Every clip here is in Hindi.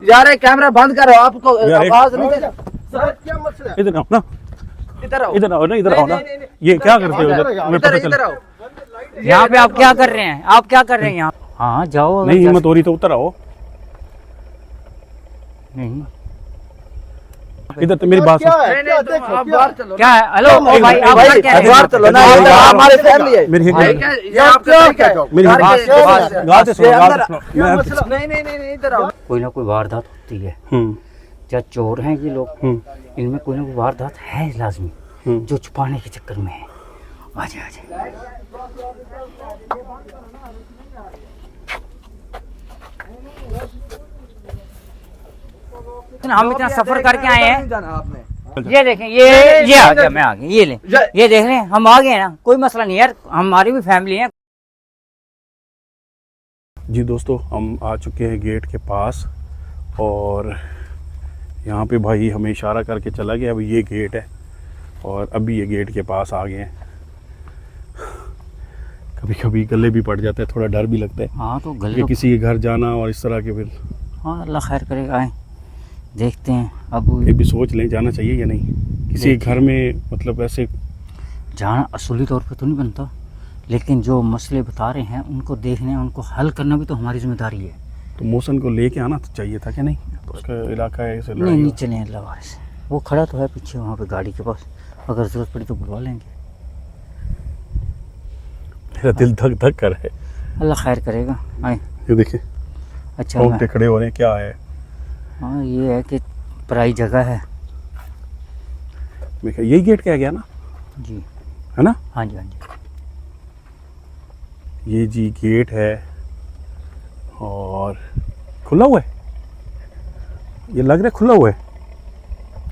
यार कैमरा बंद करो, आपको आवाज नहीं दे। सर क्या मसला है? इधर आओ ना, इधर आओ, इधर आओ ना, इधर आओ ना। ये क्या करते हो? इधर आओ। यहाँ पे आप क्या कर रहे हैं? आप क्या कर रहे हैं यहाँ? हाँ जाओ। नहीं हिम्मत हो रही तो उतर आओ। नहीं इधर तो मेरी बात सुन। आप बाहर चलो। क्या है? हेलो भाई, आप भाई क्या कह रहे बाहर हैं? चलो ना, हमारी फैमिली है। मेरी भाई क्या ये आपका तरीका है? मेरी बात सुनो, बात सुनो। नहीं नहीं नहीं, इधर आओ। कोई ना कोई वारदात होती है। क्या चोर हैं ये लोग? इनमें कोई ना कोई वारदात है लाजमी, जो छुपाने के चक्कर में है। आजा आजा। हम इतना सफर करके आए हैं। ये देखें, ये आ गया, मैं आ गया। ये ले, ये देख रहे हैं, हम आ गए ना। कोई मसला नहीं यार, हमारी भी फैमिली है। जी दोस्तों, हम आ चुके हैं गेट के पास और यहाँ पे भाई हमें इशारा करके चला गया अभी ये गेट है और अभी ये गेट के पास आ गए हैं। कभी कभी गले भी पड़ जाता है, थोड़ा डर भी लगता है। हाँ तो कि गले किसी के घर जाना और इस तरह के फिर हाँ अल्लाह खैर करेगा। आए देखते हैं अब। ये भी सोच लें जाना चाहिए या नहीं किसी के घर में, मतलब ऐसे जाना असूली तौर पे तो नहीं बनता, लेकिन जो मसले बता रहे हैं उनको देखने, उनको हल करना भी तो हमारी जिम्मेदारी है। तो मौसम को लेके आना तो चाहिए था क्या? नहीं तो उसका इलाका है ऐसे नहीं नहीं चलें, अल्लाह वारिस। वो खड़ा तो है पीछे वहाँ पे गाड़ी के पास, अगर ज़रूरत पड़ी तो बुलवा लेंगे। मेरा दिल धक धक कर है। अल्लाह खैर करेगा। आए ये देखिए अच्छा रोंगटे खड़े हो रहे हैं, क्या है? हाँ ये है कि पराई जगह है। मैं यही गेट कह गया ना, जी है ना? हाँ जी हाँ जी। ये जी गेट है और खुला हुआ है। ये लग रहा है खुला हुआ है।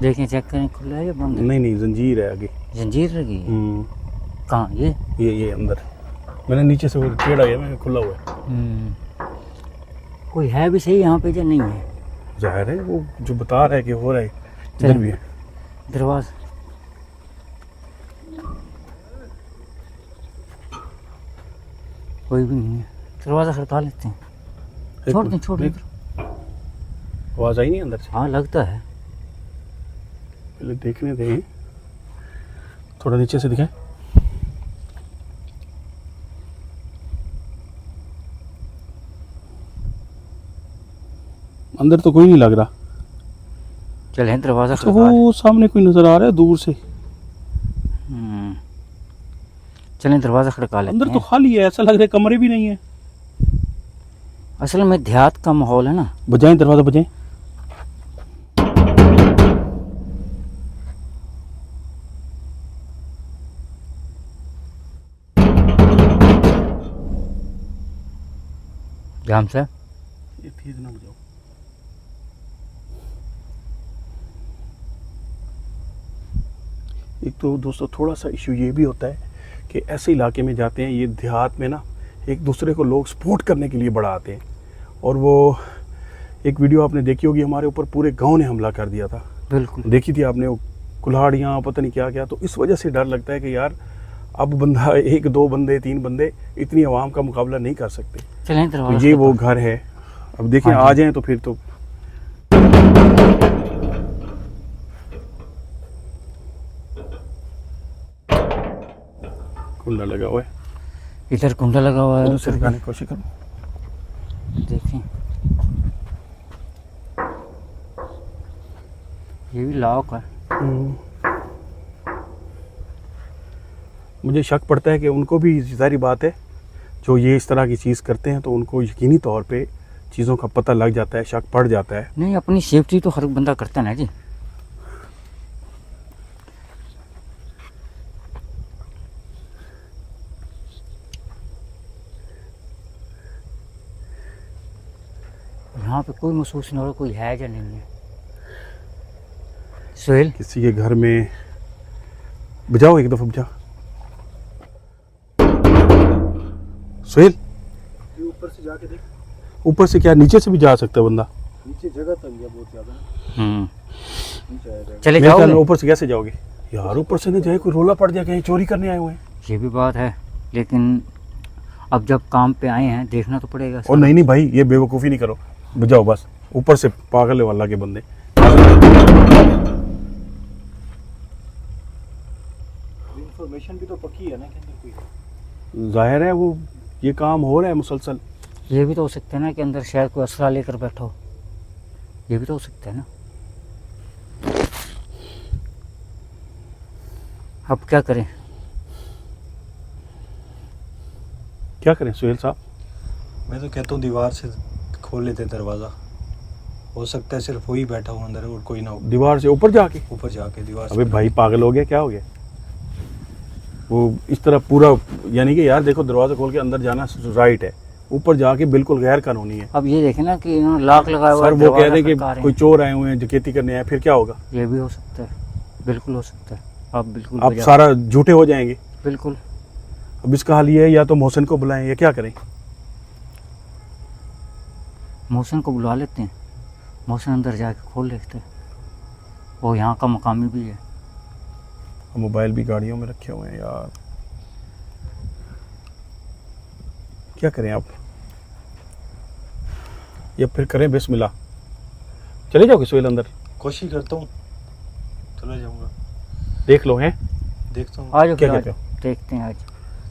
देखें चेक करें, खुला है या बंद है? नहीं नहीं, जंजीर है आगे। जंजीर लगी है? कहाँ? ये अंदर मैंने नीचे से वो छेड़ा गया, मैं खुला हुआ है। कोई है भी सही यहाँ पे या नहीं है? जाहिर है वो जो बता रहा है कि हो रहा है, इधर भी है दरवाजा। कोई भी नहीं है, दरवाजा खड़का लेते हैं। छोड़ दें छोड़ दें। आवाज आई नहीं अंदर से? हाँ लगता है। पहले देखने दें, थोड़ा नीचे से दिखाएं। अंदर तो कोई नहीं लग रहा। चलें दरवाजा तो वो सामने कोई नजर आ रहा है दूर से। चलें दरवाजा खड़का लेते हैं। अंदर तो खाली है, ऐसा लग रहा है कमरे भी नहीं है। असल में देहात का माहौल है ना। बजाएं दरवाजा, बजाएं। जाम से ये तेज ना बजाओ। एक तो दोस्तों थोड़ा सा इशू ये भी होता है कि ऐसे इलाके में जाते हैं, ये देहात में ना एक दूसरे को लोग सपोर्ट करने के लिए बड़ा आते हैं। और वो एक वीडियो आपने देखी होगी, हमारे ऊपर पूरे गांव ने हमला कर दिया था। बिल्कुल देखी थी आपने, वो कुल्हाड़ियाँ पता नहीं क्या क्या। तो इस वजह से डर लगता है कि यार अब बंदा एक दो बंदे तीन बंदे इतनी आवाम का मुकाबला नहीं कर सकते। चलें तो दरवाजा। ये वो घर है। अब देखिए हाँ आ जाएं तो फिर तो कुंडा लगा हुआ है। इधर कुंडा लगा हुआ है। उधर दिखाने की कोशिश करो। देखें ये भी लॉक है। मुझे शक पड़ता है कि उनको भी ज़ाहिर बात है जो ये इस तरह की चीज़ करते हैं तो उनको यकीनी तौर पे चीज़ों का पता लग जाता है, शक पड़ जाता है। नहीं अपनी सेफ्टी तो हर बंदा करता है ना जी। यहाँ पे कोई महसूस नहीं हो रहा कोई है या नहीं है। सोहेल किसी के घर में बजाओ, एक दफ़ा बजा। सोहेल ऊपर से जाके देख। ऊपर से क्या, नीचे से भी जा सकता है बंदा? नीचे जगह तंग है बहुत ज्यादा। चले मेरे ख्याल में जाओ। ऊपर से कैसे जाओगे यार? ऊपर से नहीं जाए, कोई रोला पड़ जाए, कहीं चोरी करने आए हुए हैं। ये भी बात है, लेकिन अब जब काम पे आए हैं देखना तो पड़ेगा। और नहीं नहीं भाई, ये बेवकूफ़ी नहीं करो, बजाओ बस। ऊपर से पागल है अल्लाह के बंदे। इंफॉर्मेशन भी तो पक्की है ना कि अंदर कोई जाहिर है वो ये काम हो रहा है मुसलसल। ये भी तो हो सकता है ना कि अंदर शायद कोई असला लेकर बैठा हो, ये भी तो हो सकता है ना। अब क्या करें? क्या करें सुहेल साहब? मैं तो कहता हूँ दीवार से खोल लेते दरवाज़ा, हो सकता है सिर्फ वही बैठा हो अंदर और कोई ना हो। दीवार से ऊपर जाके? ऊपर जाके दीवार अबे से। भाई पागल हो गया, क्या हो गया? वो इस तरह पूरा, यानी कि यार देखो दरवाज़ा खोल के अंदर जाना राइट है, ऊपर जाके बिल्कुल गैर कानूनी है। अब ये देखें ना कि इन्होंने लॉक लगाया हुआ सर है, वो कह रहे हैं दरवाज़ा कि कोई चोर आए हुए हैं डकैती करने आए, फिर क्या होगा? ये भी हो सकता है, बिल्कुल हो सकता है। आप बिल्कुल आप बजा- सारा झूठे हो जाएंगे। बिल्कुल। अब इसका हाल ये है या तो मोहसिन को बुलाएं या क्या करें? मोहसिन को बुला लेते हैं, मोहसिन अंदर जाके खोल लेते हैं, वो यहाँ का मकामी भी है। मोबाइल भी गाड़ियों में रखे हुए हैं यार, क्या करें आप? या फिर करें बिस्मिल्लाह, चले जाओगे सुहेल अंदर? कोशिश करता हूँ, चला जाऊँगा, देख लो हैं, देखता हूँ। आज क्या फिर कहते आज हो? देखते हैं, आज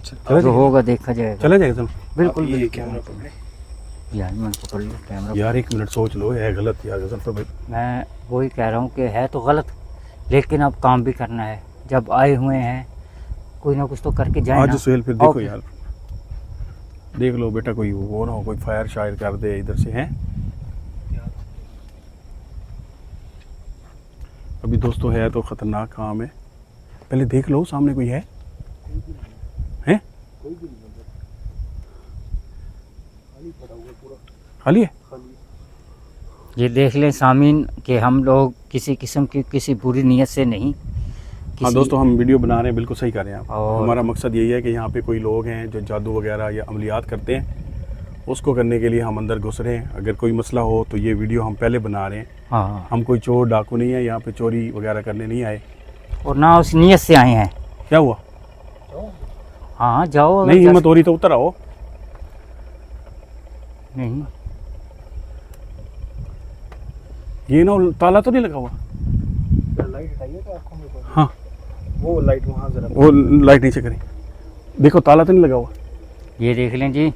चला जो जाएगा? होगा देखा जाएगा। चला जाएगा तुम? बिल्कुल ये बिल्कुल। कैमरा पकड़े। यार मैं पकड़ लिया कैमरा। यार एक मिनट सोच लो, है गलत यार गजल भाई। मैं वही कह रहा हूँ कि है तो गलत, लेकिन अब काम भी करना है। जब आए हुए हैं कोई ना कुछ तो करके जाए आज ना। सुहेल फिर देखो ओके। यार, देख लो बेटा, कोई वो ना हो कोई फायर शायर कर दे इधर से हैं। अभी दोस्तों है तो खतरनाक काम है, पहले देख लो सामने कोई है? हैं? खाली है? ये देख लें सामीन कि हम लोग किसी किस्म की किसी बुरी नीयत से नहीं। हाँ दोस्तों, हम वीडियो बना रहे हैं, बिल्कुल सही कर रहे हैं आप। और- हमारा मकसद यही है कि यहाँ पे कोई लोग हैं जो जादू वगैरह या अमलियात करते हैं, उसको करने के लिए हम अंदर घुस रहे हैं। अगर कोई मसला हो तो ये वीडियो हम पहले बना रहे हैं। हाँ, हम कोई चोर डाकू नहीं है, यहाँ पे चोरी वगैरह करने नहीं आए। और ना उस नीयत से आए हैं। क्या हुआ? हाँ जाओ। अगर नहीं जा- हिम्मत हो रही तो उतर आओ। नहीं ये ना ताला तो नहीं लगा हुआ? लाइट हटाइए तो आँखों में पड़े। हाँ वो लाइट वहाँ जरा। वो लाइट नीचे करें, देखो ताला तो नहीं लगा हुआ। ये देख लें जी,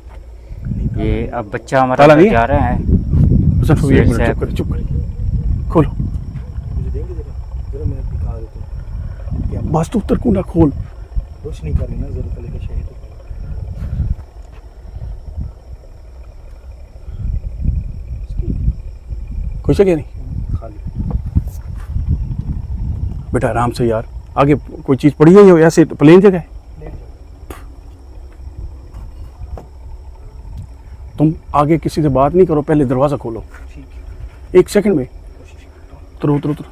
ये अब बच्चा हमारा ताला अंदर नहीं है? जा रहा है। सर एक शेर मिनट, साहब। चुप करें, चुप करें, खोलो। मुझे देंगे जरा मैं दिखा देता हूँ। क्या बस तो उतर कूड़ा खोल। रोशनी कर रही ना जरा पहले का शहीद। कोई जगह नहीं खाली। बेटा, आराम से यार। आगे कोई चीज पड़ी है या ऐसे प्लेन जगह है? तुम आगे किसी से बात नहीं करो, पहले दरवाजा खोलो। ठीक है, 1 सेकंड में। कोशिश करता हूँ। उतरो उतरो उतरो।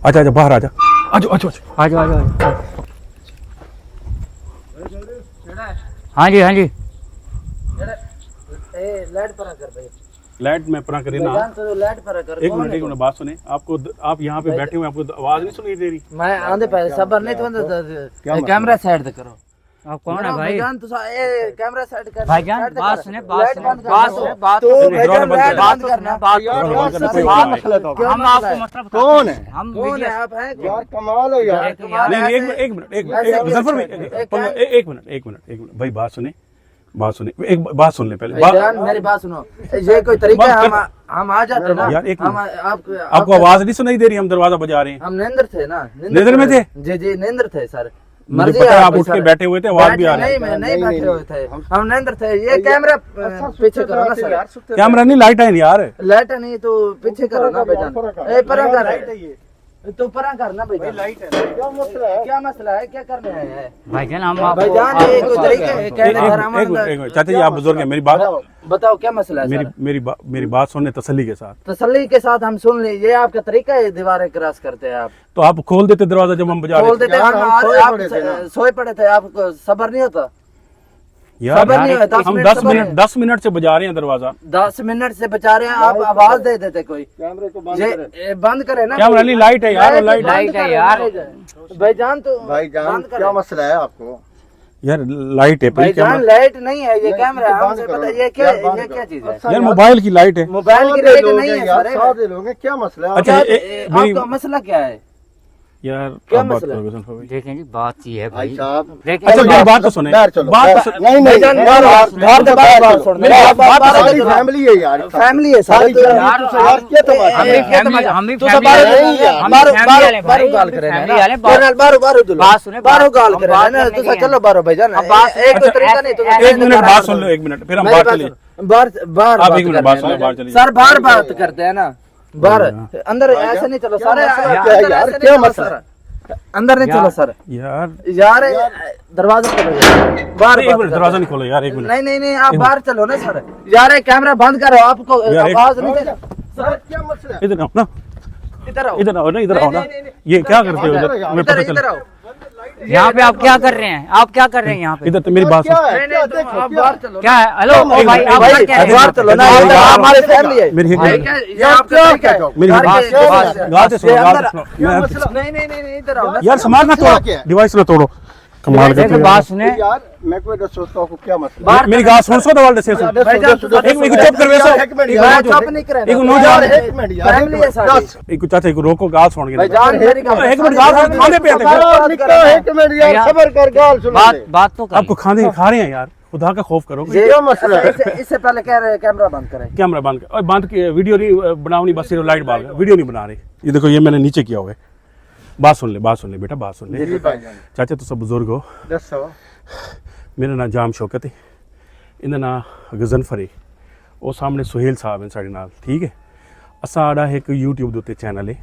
आजा आजा, बाहर आजा, आजो आजो आजो। आ जाओ आ जाओ आ जाओ। हाँ जी हाँ जी। लाइट पर कर भाई, लाइट में अपना करे ना। जान तो लाइट पर कर। एक मिनट बात सुने। आपको आप यहाँ पे बैठे हुए, आपको आवाज नहीं सुनाई दे रही? मैं आंधे पे सबर नहीं तो कैमरा साइड करो। आप कौन है भाई? भाईजान तो ए कैमरा साइड कर। भाईजान साइड बात कर। सुने, लाइट बात सुने, बंद कर। बात सुने, बात तो सुने। भाईजान लाइट बात बंद करना। बात यार, सुने। बात करना, सर, कोई क्या बात मसला था? हम आपको मसला बताते कौन हैं। है? हम कौन है मीडिया- आप? हैं यार कमाल है यार। नहीं एक मिनट एक मिनट एक मिनट ऐसे- मुजफ्फर भाई, एक मिनट एक मिनट भाई, बात सुने, बात सुने, एक बात सुन ले पहले। भाईजान मेरी बात सुनो, ये कोई तरीका है? हम आ जाते ना यार, एक हम मिनट। आपको आवाज नहीं सुनाई दे रही? हम दरवाजा बजा रहे हैं। हम निंद्र थे ना। निंद्र में थे? जी जी निंद्र थे सर। मुझे मर्जी पता है, है आप उठ के सर। बैठे हुए थे, आवाज भी आ रही नहीं है। मैं नहीं बैठे हुए थे, हम निंद्र थे। ये कैमरा पीछे करो ना सर। कैमरा नहीं, लाइट है यार। लाइट नहीं तो पीछे करो ना भाईजान। ए परा कर लाइट है ये। तो परा करना भाईजान। लाइट है। क्या मसला है? क्या मसला है? क्या करने आए हैं भाईजान हम आपको भाईजान? ये कोई तरीका है एक कहने का? मिनट, चाचा जी आप बुजुर्ग हैं, मेरी बात बताओ क्या मसला है सर? मेरी बात सुनने तसल्ली के साथ। तसल्ली के साथ हम सुन ली। ये आपका तरीका है दीवारें क्रॉस करते हैं आप? तो आप खोल देते दरवाजा जब हम बजा रहे बोल थे। देते यार, हम हम सोए आप पड़े थे ना। सोए पड़े थे, आपको सबर नहीं होता? यार सबर नहीं होता? हम 10 मिनट से बजा रहे हैं दरवाजा। 10 मिनट से बचा रहे हैं आप, आवाज दे देते कोई। कैमरे को बंद ये करे। बंद करे ना। कैमरा नहीं, लाइट है यार, वो लाइट बंद लाइट है करे यार। भाईजान तो भाईजान बंद करे। क्या मसला है आपको? यार लाइट है पहले भाईजान लाइट नहीं है ये कैमरा है, हमसे पता ये क्या चीज है? यार मोबाइल की लाइट है। मोबाइल की लाइट नहीं है सर। सारे लोग हैं, क्या मसला है? अच्छा आपका मसला क्या है? यार क्या आप बात मसला है? करोगे भाई? देखें जी बात ये है भाई भाई, साहब देखें अच्छा जी, मेरी बात तो सुने, बाहर चलो, बात तो बाहर- नहीं नहीं भाईजान, बाहर- बाहर- बाहर- बाहर- बाहर- बाहर- सुनो। मेरी बात- बाहर- बाहर- सारी बाहर- फैमिली है यार, फैमिली है सारी सर। फैमिली यार, तो यार क्या तमाशा हम है? भी फैमिली, हम भी तो फैमिली बाहर वाले नहीं है, हैं, हम बाहर भी बाहर फैमिली वाले बाहर भाई, गाल करे फैमिली ना वाले बाहर बाहर बाहर दुलो बात सुने, बाहर बात- गाल हम करे बात ना करने तो के चलो बाहर भाईजान अब बात- एक अच्छा, तरीका नहीं तो एक मिनट बात सुन लो, एक मिनट फिर हम मेरी बात बात चलिए। सुनो। बाहर बाहर आप बात एक मिनट कर बात रहे सुनो, हैं बाहर ना। चलिए। सर बाहर बात करते हैं ना, बाहर अंदर ऐसे नहीं चलो सर, क्या अंदर यार, ऐसे क्या नहीं चलो मसला? सर। अंदर नहीं चलो सर यार यार, दरवाजा खोलो बाहर एक बात मिनट कर दरवाजा रहे नहीं खोलो यार, एक हैं। मिनट। नहीं नहीं नहीं आप बाहर चलो ना सर। यार ये कैमरा बंद करो, आपको यार, एक- आवाज नहीं दे- सर क्या मसला है? इधर आओ ना, इधर आओ इधर आओ ना, इधर नहीं, आओ ना। नहीं, नहीं, ये क्या करते हो इधर? हमें इधर पता इधर चला। आओ। यहाँ पे आप क्या कर रहे हैं? आप क्या कर रहे हैं यहाँ पे? इधर तो मेरी बात क्या सुन। है? नहीं क्या नहीं देखो, तो आप क्या? बाहर चलो क्या है? हेलो एक भाई, मिनट, आप भाई क्या कह रहे बाहर हैं? चलो ना, मेरी इधर बात- हमारी फैमिली है। मेरी एक भाई मिनट। क्या ये आपका तरीका है? मेरी घर बात- के- बात- के- बात सुनो, के बात अंदर- सुनो। क्या मैं- मसला? नहीं नहीं नहीं नहीं, इधर आओ ना यार सामान ना क्या तोड़ो, क्या है? डिवाइस ना तोड़ो, कमाल करते देखो हो बात यार। सुने, यार मैं कोई सोचता हूँ क्या मसला है? बाहर मेरी बात सुन सो दवाल से सुन। भाईजान, एक मिनट चुप कर वैसे एक मिनट एक यार, मिनट चुप नहीं करे एक ना। मिनट यार यार, एक मिनट यार, फैमिली है सारी। एक चाचा एक रोको, गाल सुन के भाईजान मेरी गाल- एक मिनट गाल सुन, खाने पे आते हैं। एक मिनट यार, यार, सबर कर, गाल सुनो बात ले। बात तो आपको करिए। खाने खा रहे हैं यार, खुदा का खौफ करो। ये- क्या मसला है? इससे पहले कह रहे हैं कैमरा बंद करें। कैमरा बंद कर, और बंद के वीडियो नहीं बनाओ, बस सिर्फ लाइट बाल वीडियो नहीं बना रहे। ये देखो ये मैंने नीचे किया हुआ है। बात सुन ले, बात सुन ले बेटा, बात सुन ले। जी भाईजान, चाचा तो सब बुजुर्ग हो, दसो मेरा नाम जाम शौकत है, इनका नाम गजनफर है, वो सामने सुहेल साहब हैं साढ़े नाल, ठीक है। असाड़ा एक यूट्यूब के चैनल है,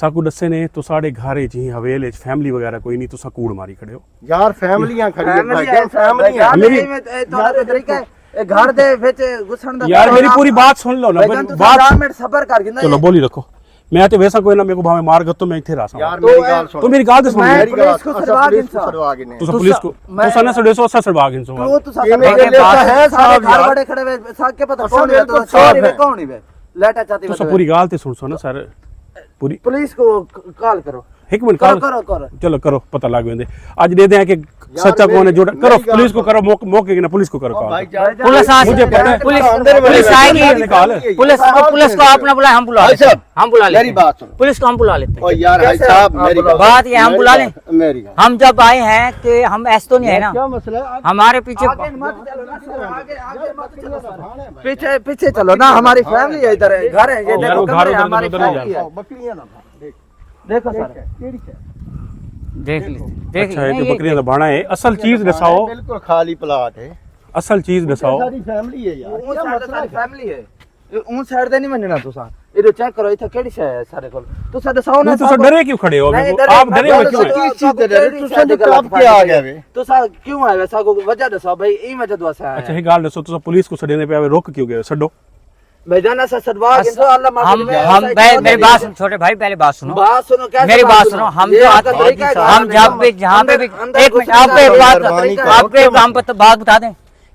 साकू दस्से ने तो साढ़े घर जी हवेल फैमिली वगैरह कोई नहीं, तुसा कूड़ मारी खड़े हो। यार फैमिलियां खड़ी है फैमिली भाईजान, है, फैमिलियां फैमिली मेरी- में तो तरीका है ਇਹ घर दे ਵਿੱਚ घुसण ਦਾ यार मेरी पूरी बात सुन लो ना, भाईजान, मेरी तू बात 10 मिनट सबर कर गिंदा चलो बोली रखो। मैं तो वैसा कोई ना, मेरे को भावे मार गो तो मैं इतने रहा यार तो मेरी ए- गाल सुनो, तो मेरी गाल तो सुन मैं- मेरी मेरी गाल पुलिस को सुनो, सरवा पुलिस को गिनसा। सरवा गिने। तो पुलिस को मैं- तो सने सड़े सो सा सरवाग इन सो तू तू ये मेरे देखिए, लिए बात- है साहब घर यार, बड़े खड़े वे साग के पता असल कौन है बिल्कुल तो साफ सॉरी वे है। कौन है वे लेटा चाहती तो बता पूरी गाल ते सुन सो ना सर, पूरी पुलिस को कॉल करो एक मिनट करो करो, करो करो चलो करो, पता लग वेंदे आज दे दें कि सच्चा कौन है झूठा, करो मेरी गाल पुलिस को करो, मौके की ना पुलिस को करो कॉल। भाईजान, पुलिस आ मुझे पता है। पुलिस अंदर पुलिस वाले आएगी, निकाल। पुलिस को आपने बुलाया, हम बुला भाई लेते हैं, साहब, हम बुला लेते मेरी हैं। बात सुनो। पुलिस को हम बुला लेते ओ हैं। यार भाई कैसे साहब, आप मेरी बुलाओ? बात ये हम मेरी बुला गाल- लें। मेरी गाल। हम जब आए हैं कि हम ऐसे तो नहीं है ना, क्या मसला है? हमारे पीछे आगे मत चलो ना सर, आगे आगे मत चलो सर, पीछे पीछे चलो ना, हमारी फैमिली है इधर, घर है ये यार देखो वो घर कमरे उधर हमारी उधर नहीं फैमिली है, बकरियां ना देख, देखो सर केड़ी है? देख ली देख अच्छा है ली तो बकरियां तो बाणा है, असल चीज दसाओ, बिल्कुल खाली प्लाट है, असल चीज दसाओ। सारी फैमिली है यार, ਉਹ क्या ਸਾਈਡ मसला ਸਾਡੀ है? ਫੈਮਿਲੀ ਹੈ ਉਹ ਸਾਈਡ ਤੇ ਨਹੀਂ ਮੰਨਣਾ ਤੁਸੀਂ ਇਹਦੇ ਚੈੱਕ ਕਰੋ ਇੱਥੇ ਕਿਹੜੀ ਸ਼ੈ ਹੈ ਸਾਰੇ ਕੋਲ ਤੁਸੀਂ ਦੱਸੋ ਨਾ नहीं तो डरे क्यों खड़े हो, नहीं, आप डरे हुए क्यों हैं? किस चीज से डरे? तुसा जो कब के आ गए वे? ਤੁਸੀਂ ਕਿਉਂ ਆਏ ਵੈਸਾ ਕੋ ਵਜ੍ਹਾ ਦੱਸੋ ਭਾਈ ਇਹ ਵਜ੍ਹਾ ਤੋਂ ਆਇਆ अच्छा ये गाल दसो, तो पुलिस को सड़ने पे आवे, रोक क्यों गए, छड्डो। भाई जाना सा सदवा किंतु अल्लाह माफ हम मेरी बात सुनो, छोटे भाई पहले बात सुनो, बात सुनो कैसे मेरी बात सुनो, हम जो हम जब भी जहाँ पे भी एक मिनट आपको एक बात आपको एक हम बात बता दें,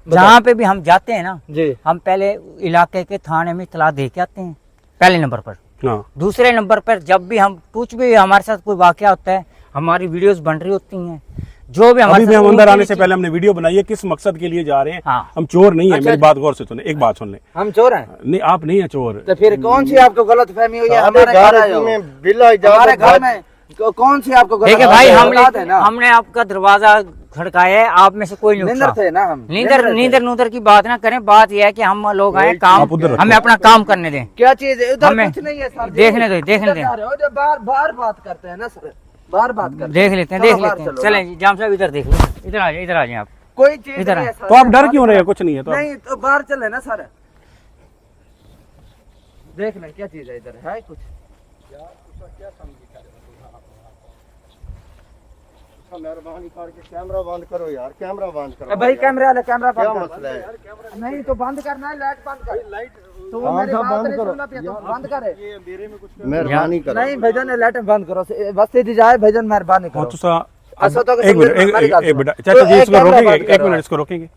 जहाँ पे भी हम जाते हैं ना, जी हम पहले इलाके के थाने में इतला दे के आते हैं पहले नंबर पर। हाँ दूसरे नंबर पर जब भी हम कुछ भी हमारे साथ कोई वाकया होता है, हमारी वीडियोस बन रही होती हैं, जो भी हमारे अभी भी साथ हम अंदर उनकी आने से भी पहले हमने वीडियो बनाई है, किस मकसद के लिए जा रहे हैं। हाँ। हम चोर नहीं है, अच्छा, मेरी बात गौर से सुने, एक बात सुन ले। हम चोर हैं नहीं आप नहीं है चोर, तो फिर कौन सी आपको गलत फहमी हुई है हमारे हमारे घर आए घर हो में बिला हमारे इजाजत घर में कौन सी आपको गलत ठीक है भाई, औलाद है ना हमने आपका दरवाजा खड़काया है, आप में से कोई नहीं नींदर उठा। थे ना हम नींदर नींदर नूदर की बात ना करें, बात यह है कि हम लोग आए आप काम, उधर रखो। हमें अपना काम करने दें। क्या चीज है उधर हमें कुछ नहीं है सर देखने दो, देखने इधर दें। जा रहे हो, जो बार बार बात करते हैं ना सर, बार बात करते देख लेते हैं, चलो देख बाहर लेते हैं। चलो, चलें जी, जाम साहब इधर देख लो, इधर आ जाए, इधर आ जाए आप। कोई चीज इधर नहीं है आ। सर। तो आप डर क्यों रहे हैं, कुछ नहीं है तो नहीं तो बाहर चले ना सर, देख लें क्या चीज है इधर है कुछ मेहरबानी करके कैमरा बंद करो यार, कैमरा बंद करो भाई कैमरा वाले कैमरा क्या बंद मसला है? कर नहीं तो बंद करना है, लाइट बंद कर लाइट तो हाँ, मेरी सब बात बंद नहीं करो। सुनना पिया तो बंद करे मेहरबानी करो। नहीं भाईजान लाइट बंद करो बस सीधी जाए भाईजान मेहरबानी हाँ करो तो सा अच्छा, तो एक मिनट हमारी बात एक सुनो। बेटा तो चाचा जी एक इसको कैमरा रोकेंगे, बंद एक करो। मिनट इसको रोकेंगे।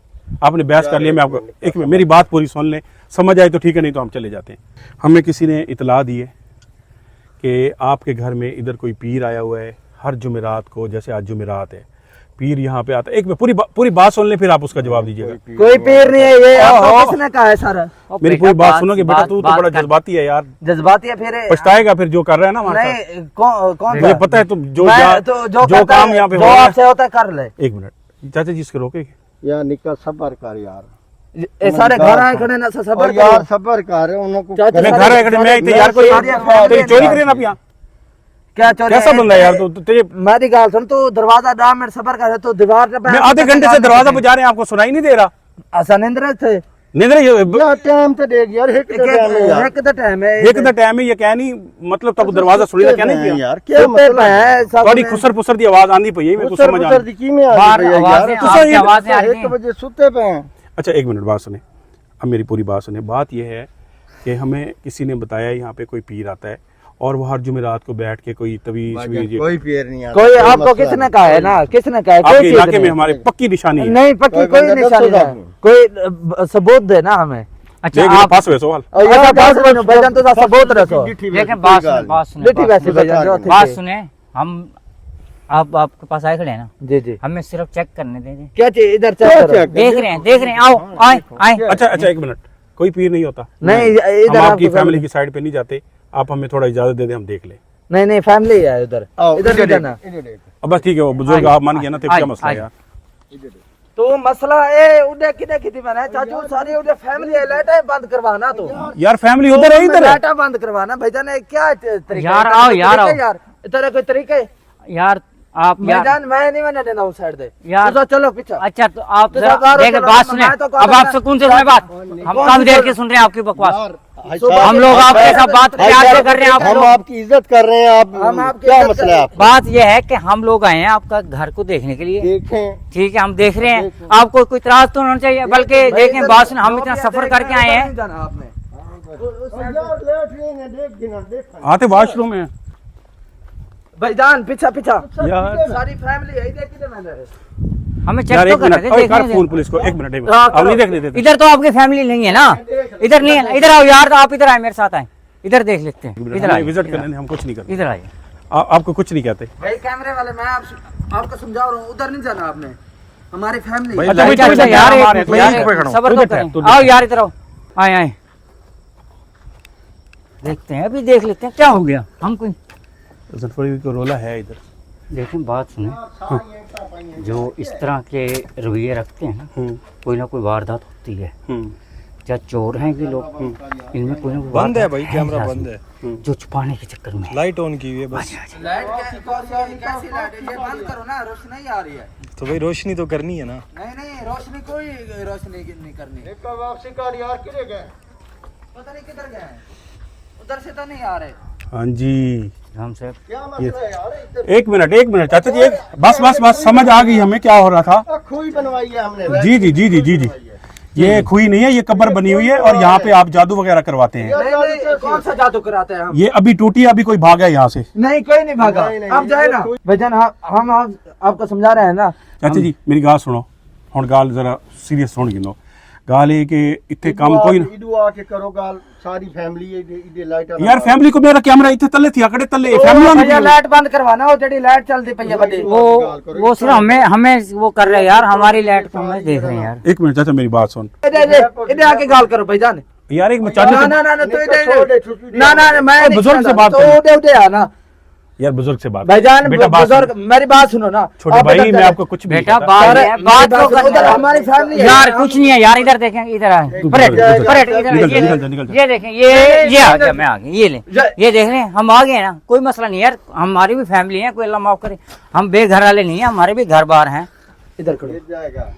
आपने बहस कर लिया, मैं आपको एक मिनट मेरी बात पूरी सुन लें, समझ आए तो ठीक है, नहीं तो हम चले जाते हैं। हमें किसी ने इतला दी है कि आपके घर में इधर कोई पीर आया हुआ है, हर जुमेरात को, जैसे आज जुमेरात है, पीर यहाँ पे आता है। एक मिनट, पूरी बात सुन ले फिर आप उसका जवाब दीजिएगा। कोई पीर नहीं है ये, आपको किसने कहा है सर? मेरी पूरी बात सुनो कि बेटा तू तो बड़ा जज्बाती है यार, जज्बाती है फिर पछताएगा फिर जो कर रहा है ना हमारे साथ। नहीं कौन मुझे पता है तुम जो काम यहाँ पे हो जो रहा आपसे होता है कर ले। है। एक मिनट चाचा जी इसको रोके। यार निका सबर कर यार, ये सारे घर आए खड़े ना सबर और यार सबर कर उनको चाचा मैं घर आए खड़े, मैं इतने यार कोई तेरी चोरी करे ना पिया, क्या चोरी? कैसा बंदा है यार तू? तेरे मेरी गाल सुन, तू दरवाजा 2 मिनट सबर कर, तो दीवार पे मैं आधे घंटे से दरवाजा बजा रहे हैं, आपको सुनाई नहीं दे रहा? ऐसा निंद्र थे निंद्र यार टाइम तो देख यार, एक टाइम है यार, एक तो टाइम है, एक दा टाइम है, ये क्या नहीं मतलब तब दरवाजा सुनी ना क्या नहीं किया यार, क्या मतलब है? थोड़ी खुसर पुसर दी आवाज आंदी पई है, मैं कुछ समझ आ उतर की में आ रही है यार, आवाजें आ रही 1 बजे सुते पे हैं। अच्छा एक मिनट बात सुने, अब मेरी पूरी बात सुने। बात यह है कि हमें किसी ने बताया यहाँ पे कोई पीर आता है और वो हर जुमेरात को बैठ के कोई तवीज कोई पीर नहीं आता, कोई आपको किसने कहा है ना, किसने कहा है? आपके कोई इलाके में हमारे पक्की निशानी है। नहीं पक्की कोई बंदा निशानी दस नहीं, कोई सबूत दे ना हमें। अच्छा देख, आप पास हुए सवाल अच्छा बात सुनो भाईजान, तो सबूत रखो। देखें, बात सुने बेटी वैसे भाईजान जो थे बात सुने। हम आप आपके पास आए खड़े हैं ना, जी जी, हमें सिर्फ चेक करने दे दें। क्या चीज इधर चेक करो। देख रहे हैं, आओ आए आए। अच्छा एक मिनट, कोई पीर नहीं होता, नहीं हम इधर आपकी आपको फैमिली की साइड पे नहीं जाते, आप हमें थोड़ा इजाजत दे दें, हम देख ले। नहीं फैमिली है उधर, इधर नहीं जाना। अब बस ठीक है, वो बुजुर्ग आप मान गए ना, तो क्या मसला है यार? तो मसला ए उधर किधर कितनी बना है चाचू, सारी उधर फैमिली है, लाइटें बंद करवाना। तो यार फैमिली उधर है, इधर है। लाइटें बंद करवाना भाईजान, ये क्या तरीका यार, है? आओ यार, आओ। यार तेरा कोई तरीका है यार आप यार भाईजान? मैं नहीं मैंने देना उस साइड दे यार। तो चलो पीछे। अच्छा तो आप तो सरकार देखें, को बात तो सुने। मैं तो अब आप सुकून से सुने बात, हम कम देर के सुन रहे हैं आपकी बकवास। हम लोग आपके साथ बात प्यार से कर रहे हैं, हम आपकी इज्जत कर रहे हैं, हम आप आपकी क्या इज्जत मसला है आप बात यह है कि हम लोग आए हैं आपका घर को देखने के लिए। देखें? ठीक है, हम देख रहे हैं, आपको कोई इतराज तो होना चाहिए, बल्कि देखें बात सुने, हम इतना सफर करके आए हैं। आते वॉशरूम में भाईजान पीछा पीछा यार। सारी फैमिली है, इधर किधर मैंने हमें यार चेक तो एक मिनट, करने ओए, दे, कर देखने फोन दे। पुलिस को। एक मिनट हाँ, अब नहीं देखने देते। इधर तो आपकी फैमिली नहीं है ना, इधर नहीं है। इधर आओ यार, आप इधर आए, मेरे साथ आए, इधर देख लेते हैं। इधर आइए, विजिट करने हम कुछ नहीं करते, इधर आइए। आपको कुछ नहीं कहते। भाई कैमरे वाले, मैं आपको समझा रहा हूँ, उधर नहीं जाना आपने, हमारी फैमिली भाई, है। अच्छा, अच्छा, अच्छा, यार हमारे- एक- मैं यार यहीं पे खड़ा हूँ। सबर तू तो बैठा है, करें। तू आओ यार इधर आओ, आए आए, देखते हैं, अभी देख लेते हैं क्या हो गया। हम कोई जफरी को रोला है इधर। देखें, बात सुने, जो इस तरह के रवैये रखते हैं ना, कोई ना कोई वारदात होती है। क्या चोर हैं ये लोग, इनमें कोई ना कोई बंद है वारदात भाई, कैमरा लाजमी, बंद है, जो छुपाने के चक्कर में है। लाइट ऑन की हुई है बस। लाइट कैसी लाइट है? ये बंद करो ना, रोशनी नहीं आ रही है। तो भाई रोशनी तो करनी है ना। नहीं रोशनी, कोई रोशनी नहीं करनी। एक वापसी कर यार, किधर गए? पता नहीं किधर गए, उधर से तो नहीं आ रहे। हाँ जी, राम साहब, क्या मसला है यार? एक मिनट चाचा जी, बस समझ आ गई हमें क्या हो रहा था। खोई बनवाई है हमने। जी, ये खुई नहीं है, ये कब्र बनी हुई है और यहाँ पे आप जादू वगैरह करवाते हैं। नहीं कौन सा जादू कराते हैं हम? ये अभी टूटी, अभी कोई भागा है यहाँ से। नहीं कोई नहीं भागा, आप जाए ना भाईजान, हम आपको समझा रहे हैं ना। चाचा जी मेरी गाल सुनो, हुण गाल जरा सीरियस सुन गिनो। गाल है कि इतने काम कोई इडू आके करो गाल, सारी फैमिली इधर लाइट यार फैमिली को मेरा कैमरा इतने तल्ले थी, अकड़े तल्ले फैमिली भैया लाइट बंद करवाना, वो जड़ी लाइट चलती पई है बड़ी, वो सिर्फ हमें वो कर रहे हैं यार, हमारी लाइट को हमें देख रहे हैं यार। एक मिनट चाचा मेरी बात सुन इधर आके गाल करो भाईजान। यार, एक चाचा ना तो इधर ना मैं बुजुर्ग से बात तो करो। उधर आना यार, बुजुर्ग से बात भाईजान, बेटा बात बुजुर्ग मेरी बात सुनो ना। छोटे आप भाई, इधर मैं चले। आपको कुछ भी नहीं बेटा कहता। बात तो उधर कर, हमारी फैमिली है यार कुछ नहीं है यार, इधर देखें, इधर आए, पलट इधर, निकल जा। ये देखें, ये आ गया, मैं आ गया, ये ले, ये देख रहे हैं, हम आ गए ना, कोई मसला नहीं यार, हमारी भी फैमिली है, कोई अल्लाह माफ करे, हम बेघर वाले नहीं है, हमारे भी घर बार हैं। इधर करो। जाएगा।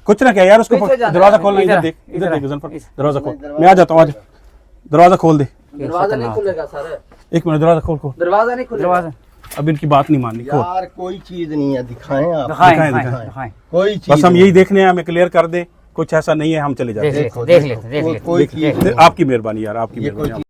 कुछ ना क्या यार, उसको पीछे जाना दरवाजा है। खोलना, इधर इधर, देख, इधर इधर, देख जनफर, दरवाजा खोल, मैं आ जाता हूँ, आज दरवाजा खोल दे। दरवाजा नहीं खुलेगा सर, एक मिनट, दरवाजा खोल। दरवाजा नहीं खुलेगा। दरवाजा अब इनकी बात नहीं माननी, खोल। यार कोई चीज नहीं है, दिखाएं आप, दिखाएं, कोई चीज बस हम नहीं। यही देखने हैं, हमें क्लियर कर दे, कुछ ऐसा नहीं है, हम चले जाते हैं। देख लेते, कोई चीज आपकी मेहरबानी यार, आपकी ये कोई मेहरबानी।